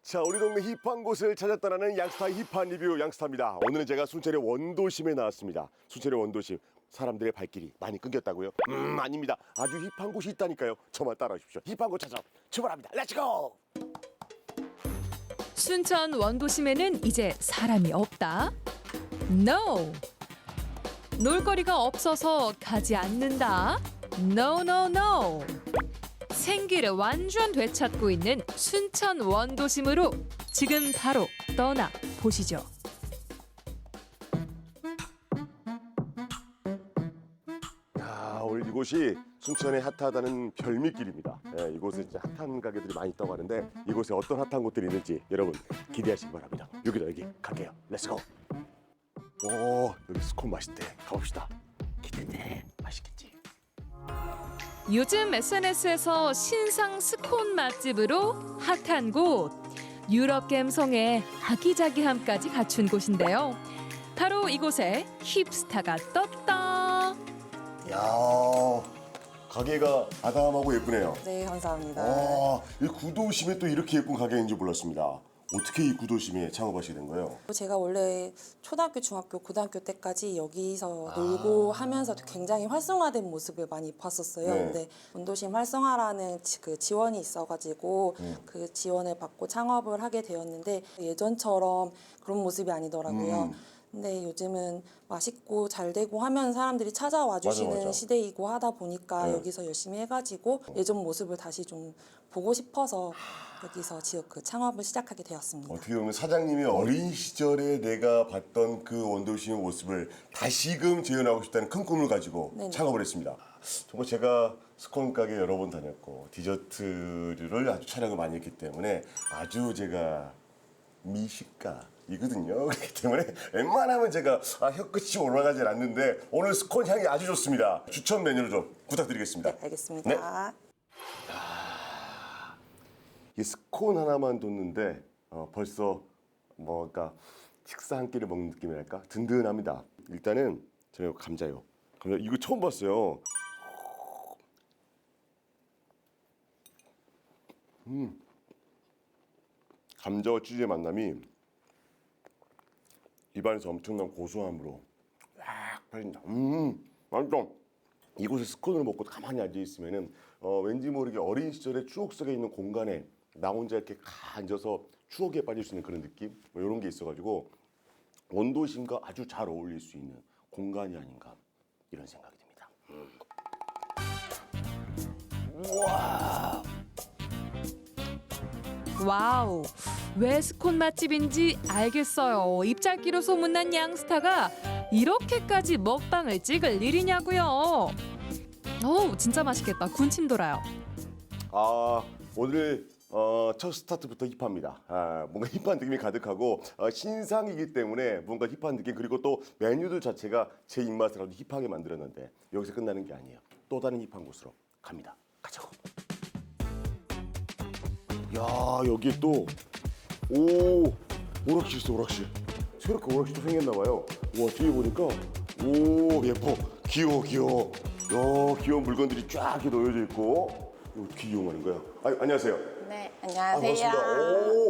자, 우리 동네 힙한 곳을 찾았다라는 양스타의 힙한 리뷰 양스타입니다. 오늘은 제가 순천의 원도심에 나왔습니다. 순천의 원도심. 사람들의 발길이 많이 끊겼다고요? 아닙니다. 아주 힙한 곳이 있다니까요. 저만 따라오십시오. 힙한 곳 찾아 출발합니다. 렛츠고! 순천 원도심에는 이제 사람이 없다? No! 놀거리가 없어서 가지 않는다? No, no, no! 생기를 완전 되찾고 있는 순천 원도심으로 지금 바로 떠나 보시죠. 오늘 이곳이 순천의 핫하다는 별미길입니다. 예, 이곳은 진짜 핫한 가게들이 많이 있다고 하는데 이곳에 어떤 핫한 곳들이 있는지 여러분 기대하시기 바랍니다. 여기 갈게요. 렛츠고. 오, 여기 스콘 맛있대. 가봅시다. 기대돼. 맛있겠지. 요즘 SNS에서 신상 스콘 맛집으로 핫한 곳. 유럽 감성의 아기자기함까지 갖춘 곳인데요. 바로 이곳에 힙스타가 떴다. 야, 가게가 아담하고 예쁘네요. 네, 감사합니다. 이 구도심에 또 이렇게 예쁜 가게인지 몰랐습니다. 어떻게 이 구도심에 창업하시게 된 거예요? 제가 원래 초등학교, 중학교, 고등학교 때까지 여기서 놀고 하면서 굉장히 활성화된 모습을 많이 봤었어요. 네. 근데 원도심 활성화라는 그 지원이 있어가지고 그 지원을 받고 창업을 하게 되었는데 예전처럼 그런 모습이 아니더라고요. 근데 요즘은 맛있고 잘 되고 하면 사람들이 찾아와 주시는 맞아. 시대이고 하다 보니까 네. 여기서 열심히 해가지고 예전 모습을 다시 좀 보고 싶어서 여기서 그 창업을 시작하게 되었습니다. 어떻게 보면 사장님이 어린 시절에 내가 봤던 그 원도심의 모습을 다시금 재현하고 싶다는 큰 꿈을 가지고 네네. 창업을 했습니다. 정말 제가 스콘 가게 여러 번 다녔고 디저트를 아주 촬영을 많이 했기 때문에 아주 제가 미식가이거든요. 그렇기 때문에 웬만하면 제가 혀끝이 올라가질 않는데 오늘 스콘 향이 아주 좋습니다. 추천 메뉴를 좀 부탁드리겠습니다. 네, 알겠습니다. 네. 이 스콘 하나만 뒀는데 벌써 뭐가 식사 한 끼를 먹는 느낌이랄까? 든든합니다. 일단은 저는 감자요. 이거 처음 봤어요. 감자와 치즈의 만남이 입안에서 엄청난 고소함으로 쫙 퍼진다. 맛있다. 이곳에 스콘을 먹고 가만히 앉아 있으면은 왠지 모르게 어린 시절의 추억 속에 있는 공간에 나 혼자 이렇게 앉아서 추억에 빠질 수 있는 그런 느낌? 뭐 이런 게 있어가지고 원도심과 아주 잘 어울릴 수 있는 공간이 아닌가 이런 생각이 듭니다. 우와. 와우, 왜 스콘 맛집인지 알겠어요. 입장기로 소문난 양스타가 이렇게까지 먹방을 찍을 일이냐고요. 어우, 진짜 맛있겠다. 군침 돌아요. 오늘 첫 스타트부터 힙합니다. 뭔가 힙한 느낌이 가득하고 신상이기 때문에 뭔가 힙한 느낌 그리고 또 메뉴들 자체가 제 입맛을 아주 힙하게 만들었는데 여기서 끝나는 게 아니에요. 또 다른 힙한 곳으로 갑니다. 가자고. 야, 여기 또 오락실 있어. 오락실. 새롭게 오락실도 생겼나 봐요. 와, 뒤에 보니까 예뻐. 귀여워. 야, 귀여운 물건들이 쫙 이렇게 놓여져 있고 이거 어떻게 이용하는 거야? 안녕하세요. 네, 반갑습니다.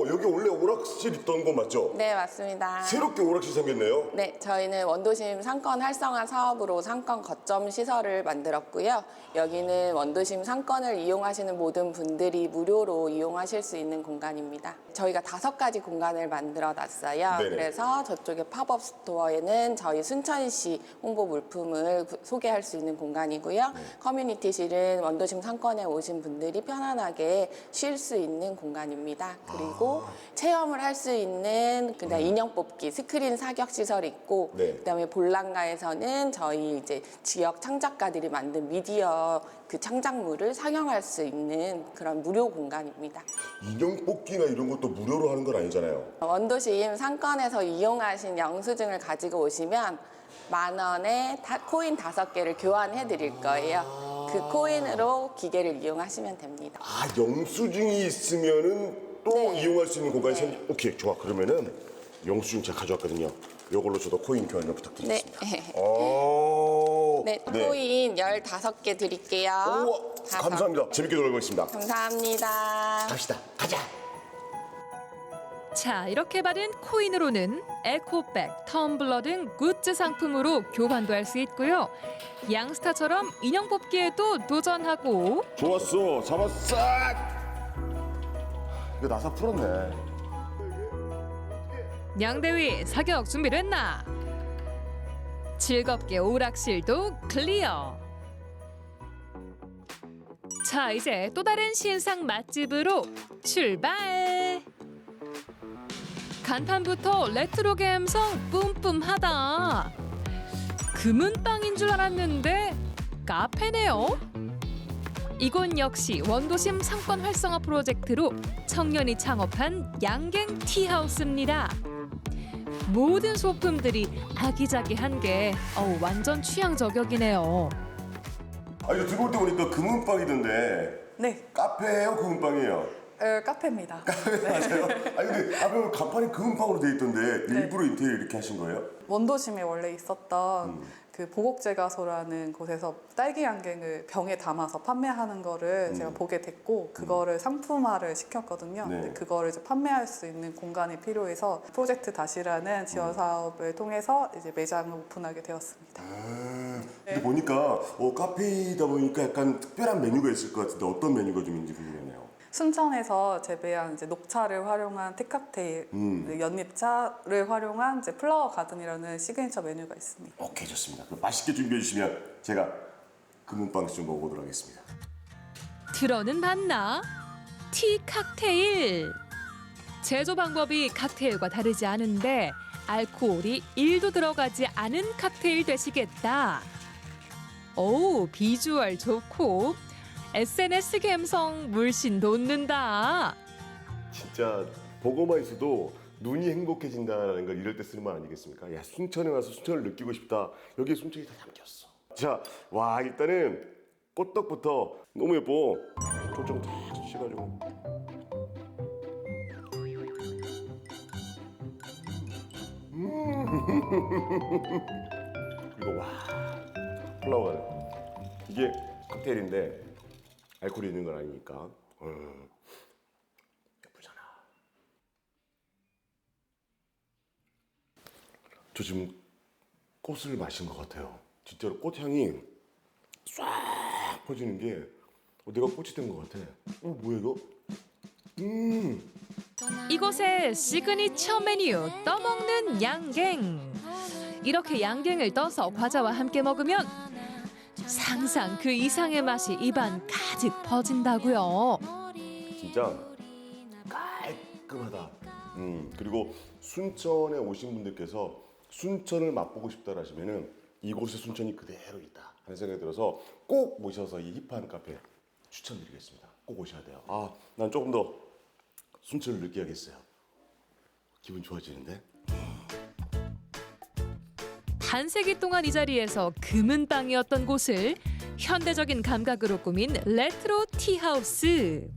여기 원래 오락실 있던 거 맞죠? 네, 맞습니다. 새롭게 오락실 생겼네요. 네, 저희는 원도심 상권 활성화 사업으로 상권 거점 시설을 만들었고요. 여기는 원도심 상권을 이용하시는 모든 분들이 무료로 이용하실 수 있는 공간입니다. 저희가 5가지 공간을 만들어 놨어요. 네네. 그래서 저쪽에 팝업 스토어에는 저희 순천시 홍보 물품을 소개할 수 있는 공간이고요. 커뮤니티실은 원도심 상권에 오신 분들이 편안하게 쉴 수 있는 있는 공간입니다. 그리고 체험을 할 수 있는 그냥 인형 뽑기, 스크린 사격 시설이 있고, 네. 그다음에 볼랑가에서는 저희 이제 지역 창작가들이 만든 미디어 그 창작물을 상영할 수 있는 그런 무료 공간입니다. 인형 뽑기나 이런 것도 무료로 하는 건 아니잖아요. 원도심 상권에서 이용하신 영수증을 가지고 오시면 10,000원에 코인 5개를 교환해 드릴 거예요. 그 코인으로 기계를 이용하시면 됩니다. 아, 영수증이 있으면은 또 이용할 수 있는 공간이 생기. 오케이, 좋아. 그러면은 영수증 제가 가져왔거든요. 이걸로 저도 코인 교환을 부탁드리겠습니다. 네, 코인 15개 드릴게요. 감사합니다. 재밌게 놀고 있습니다. 감사합니다. 갑시다. 가자. 자, 이렇게 받은 코인으로는 에코백, 텀블러 등 굿즈 상품으로 교환도 할 수 있고요. 양스타처럼 인형 뽑기에도 도전하고 좋았어. 잡았어. 이거 나사 풀었네. 양대위 사격 준비됐나? 즐겁게 오락실도 클리어. 자, 이제 또 다른 신상 맛집으로 출발. 간판부터 레트로 감성 뿜뿜하다. 금은방인 줄 알았는데 카페네요. 이곳 역시 원도심 상권 활성화 프로젝트로 청년이 창업한 양갱 티하우스입니다. 모든 소품들이 아기자기한 게 완전 취향 저격이네요. 아, 이거 들어올 때 보니까 금은방이던데. 네. 카페예요, 금은방이에요? 카페입니다. 카페 맞아요? 아니 근데 앞에 간판이 금은방으로 돼 있던데 일부러 인테리어 이렇게 하신 거예요? 원도심에 원래 있었던 그 보곡제과소라는 곳에서 딸기 양갱을 병에 담아서 판매하는 거를 제가 보게 됐고 그거를 상품화를 시켰거든요. 네. 근데 그거를 이제 판매할 수 있는 공간이 필요해서 프로젝트 다시라는 지원 사업을 통해서 이제 매장을 오픈하게 되었습니다. 근데 보니까 카페이다 보니까 약간 특별한 메뉴가 있을 것 같은데 어떤 메뉴가 좀 있는지 궁금해요. 순천에서 재배한 이제 녹차를 활용한 티칵테일, 연잎차를 활용한 이제 플라워 가든이라는 시그니처 메뉴가 있습니다. 오케이, 좋습니다. 그럼 맛있게 준비해 주시면 제가 금은빵 좀 먹어보도록 하겠습니다. 들어는 봤나? 티 칵테일. 제조 방법이 칵테일과 다르지 않은데 알코올이 1도 들어가지 않은 칵테일 되시겠다. 오, 비주얼 좋고 SNS 감성 물씬 돋는다. 진짜 보고만 있어도 눈이 행복해진다는 걸 이럴 때 쓰는 말 아니겠습니까? 야, 순천에 와서 순천을 느끼고 싶다. 여기에 순천이 다 담겼어. 자, 와, 일단은 꽃떡부터 너무 예뻐. 초점 탁 씌가지고. 그리고 와, 플라워가 이게 칵테일인데 알코올이 있는 건 아니니까. 예쁘잖아. 저 지금 꽃을 마신 것 같아요. 진짜로 꽃향이 싹 퍼지는 게 내가 꽃이 된 것 같아. 뭐야 이거? 이곳의 시그니처 메뉴 떠먹는 양갱. 이렇게 양갱을 떠서 과자와 함께 먹으면 상상 그 이상의 맛이 입안 가득 퍼진다고요. 진짜 깔끔하다. 그리고 순천에 오신 분들께서 순천을 맛보고 싶다 하시면은 이곳에 순천이 그대로 있다 하는 생각이 들어서 꼭 모셔서 이 힙한 카페 추천드리겠습니다. 꼭 오셔야 돼요. 아, 난 조금 더 순천을 느껴야겠어요. 기분 좋아지는데? 반세기 동안 이 자리에서 금은방이었던 곳을 현대적인 감각으로 꾸민 레트로 티하우스.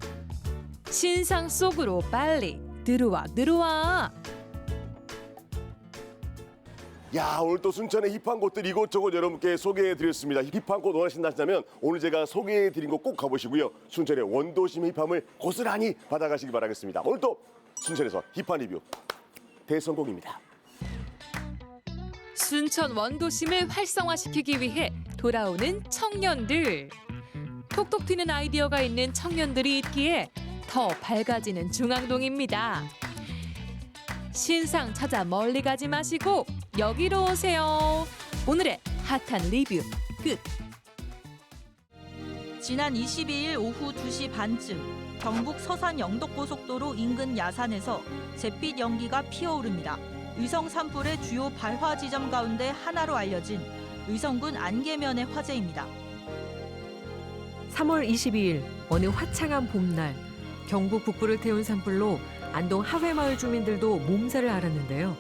신상 속으로 빨리 들어와. 야, 오늘 또 순천의 힙한 곳들 이곳저곳 여러분께 소개해드렸습니다. 힙한 곳 원하신다면 오늘 제가 소개해드린 곳 꼭 가보시고요. 순천의 원도심의 힙함을 고스란히 받아가시기 바라겠습니다. 오늘 또 순천에서 힙한 리뷰 대성공입니다. 순천 원도심을 활성화시키기 위해 돌아오는 청년들. 톡톡 튀는 아이디어가 있는 청년들이 있기에 더 밝아지는 중앙동입니다. 신상 찾아 멀리 가지 마시고 여기로 오세요. 오늘의 핫한 리뷰 끝. 지난 22일 오후 2시 반쯤 경북 서산 영덕고속도로 인근 야산에서 잿빛 연기가 피어오릅니다. 의성 산불의 주요 발화 지점 가운데 하나로 알려진 의성군 안개면의 화재입니다. 3월 22일 어느 화창한 봄날 경북 북부를 태운 산불로 안동 하회마을 주민들도 몸살을 앓았는데요.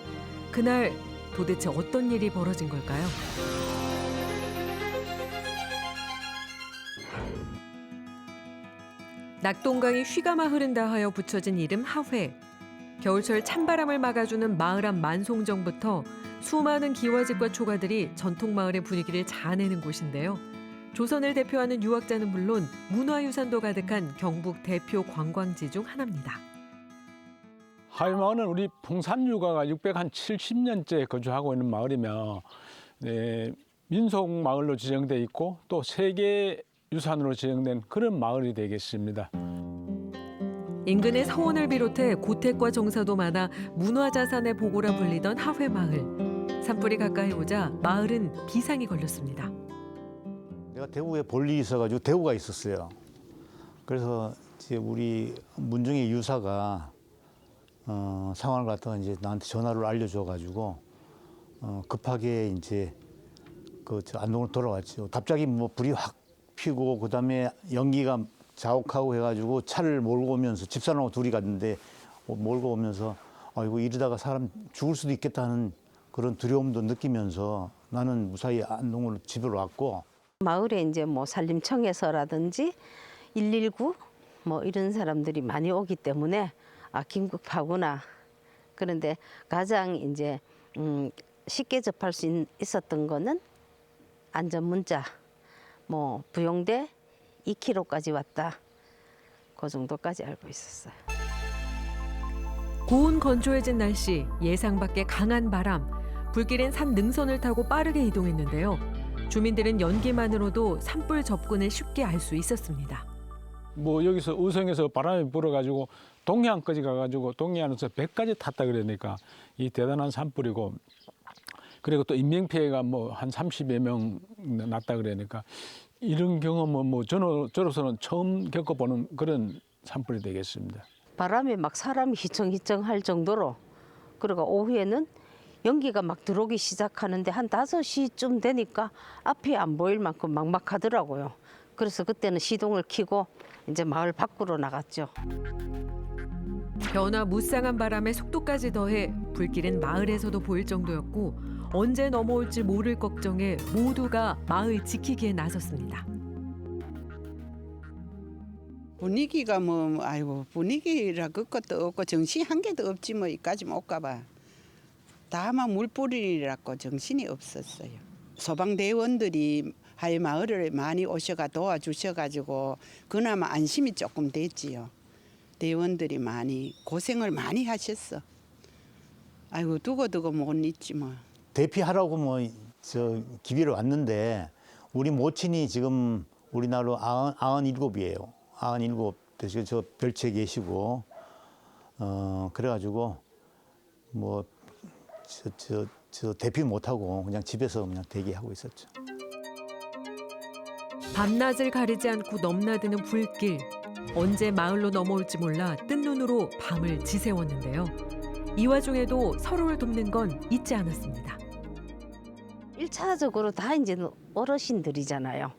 그날 도대체 어떤 일이 벌어진 걸까요? 낙동강이 휘감아 흐른다 하여 붙여진 이름 하회. 겨울철 찬바람을 막아주는 마을 앞 만송정부터 수많은 기와집과 초가들이 전통 마을의 분위기를 자아내는 곳인데요. 조선을 대표하는 유학자는 물론 문화유산도 가득한 경북 대표 관광지 중 하나입니다. 하회마을은 우리 풍산유가가 670년째 거주하고 있는 마을이며 민속마을로 지정돼 있고 또 세계유산으로 지정된 그런 마을이 되겠습니다. 인근의 서원을 비롯해 고택과 정사도 많아 문화자산의 보고라 불리던 하회마을. 산불이 가까이 오자 마을은 비상이 걸렸습니다. 내가 대구에 볼 일이 있어가지고 대구가 있었어요. 그래서 이제 우리 문중의 유사가 상황을 갖다가 이제 나한테 전화를 알려줘가지고 급하게 이제 안동으로 돌아왔죠. 갑자기 뭐 불이 확 피고 그다음에 연기가 자욱하고 해가지고 차를 몰고 오면서 집사람하고 둘이 갔는데 몰고 오면서 아이고 이러다가 사람 죽을 수도 있겠다는 그런 두려움도 느끼면서 나는 무사히 안동으로 집으로 왔고. 마을에 이제 뭐 산림청에서라든지 119 뭐 이런 사람들이 많이 오기 때문에 긴급하구나. 그런데 가장 이제 쉽게 접할 수 있었던 거는 안전 문자, 뭐 부용대 2km까지 왔다. 그 정도까지 알고 있었어요. 고온 건조해진 날씨, 예상 밖의 강한 바람, 불길엔 산 능선을 타고 빠르게 이동했는데요. 주민들은 연기만으로도 산불 접근을 쉽게 알 수 있었습니다. 뭐 여기서 의성에서 바람이 불어가지고 동해안까지 가가지고 동해안에서 배까지 탔다 그러니까 이 대단한 산불이고 그리고 또 인명피해가 뭐 한 30여 명 났다 그러니까 이런 경험은 뭐 저로서는 처음 겪어보는 그런 산불이 되겠습니다. 바람에 막 사람이 휘청휘청할 정도로 그리고 오후에는 연기가 막 들어오기 시작하는데 한 5시쯤 되니까 앞이 안 보일 만큼 막막하더라고요. 그래서 그때는 시동을 켜고 이제 마을 밖으로 나갔죠. 변화 무쌍한 바람에 속도까지 더해 불길은 마을에서도 보일 정도였고 언제 넘어올지 모를 걱정에 모두가 마을 지키기에 나섰습니다. 분위기가 뭐 아이고 분위기라 그것도 없고 정신 한 개도 없지 뭐 이까지 못 가봐. 다만 물뿌리라고 정신이 없었어요. 소방대원들이 하회마을을 많이 오셔가 도와주셔가지고 그나마 안심이 조금 됐지요. 대원들이 많이 고생을 많이 하셨어. 아이고 두고두고 못 잊지 뭐. 대피하라고 뭐 기비를 왔는데 우리 모친이 지금 우리나라로 97이에요. 97. 저 별채 계시고 그래가지고 뭐 저 대피 못하고 그냥 집에서 그냥 대기하고 있었죠. 밤낮을 가리지 않고 넘나드는 불길. 언제 마을로 넘어올지 몰라 뜬 눈으로 밤을 지새웠는데요. 이 와중에도 서로를 돕는 건 잊지 않았습니다. 1차적으로 다 이제 어르신들이잖아요.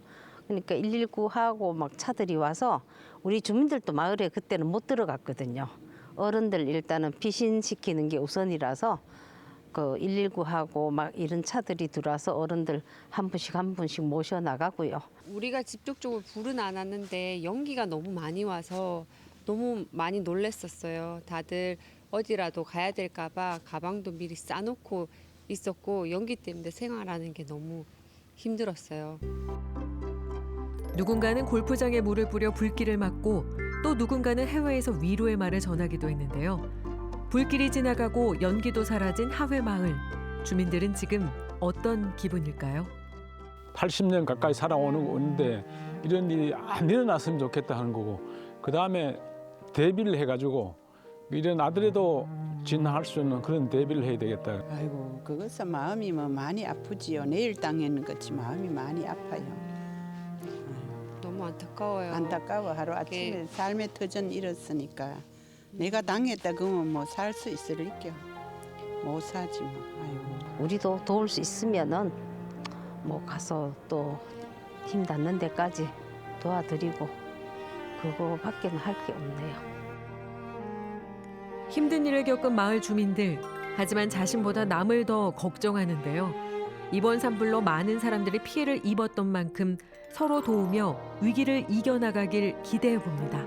그러니까 119하고 막 차들이 와서 우리 주민들도 마을에 그때는 못 들어갔거든요. 어른들 일단은 피신시키는 게 우선이라서 그 119하고 막 이런 차들이 들어와서 어른들 한 분씩 모셔 나가고요. 우리가 직접적으로 불은 안 왔는데 연기가 너무 많이 와서 너무 많이 놀랐었어요. 다들 어디라도 가야 될까 봐 가방도 미리 싸놓고 있었고 연기 때문에 생활하는 게 너무 힘들었어요. 누군가는 골프장에 물을 뿌려 불길을 막고 또 누군가는 해외에서 위로의 말을 전하기도 했는데요. 불길이 지나가고 연기도 사라진 하회마을. 주민들은 지금 어떤 기분일까요? 80년 가까이 살아오는데 이런 일이 안 일어났으면 좋겠다 하는 거고 그다음에 대비를 해가지고 이런 아들에도 진화할 수 있는 그런 대비를 해야 되겠다. 아이고 그것은 마음이 뭐 많이 아프지요. 내일 당했는 것이 마음이 많이 아파요. 너무 너무 안타까워요. 안타까워. 하루 아침에 삶의 터전 잃었으니까 내가 당했다 그러면 뭐 살 수 있을까? 못 사지 뭐. 아이고. 우리도 도울 수 있으면은 뭐 가서 또 힘 닿는 데까지 도와드리고 그거밖에는 할 게 없네요. 힘든 일을 겪은 마을 주민들. 하지만 자신보다 남을 더 걱정하는데요. 이번 산불로 많은 사람들이 피해를 입었던 만큼 서로 도우며 위기를 이겨나가길 기대해 봅니다.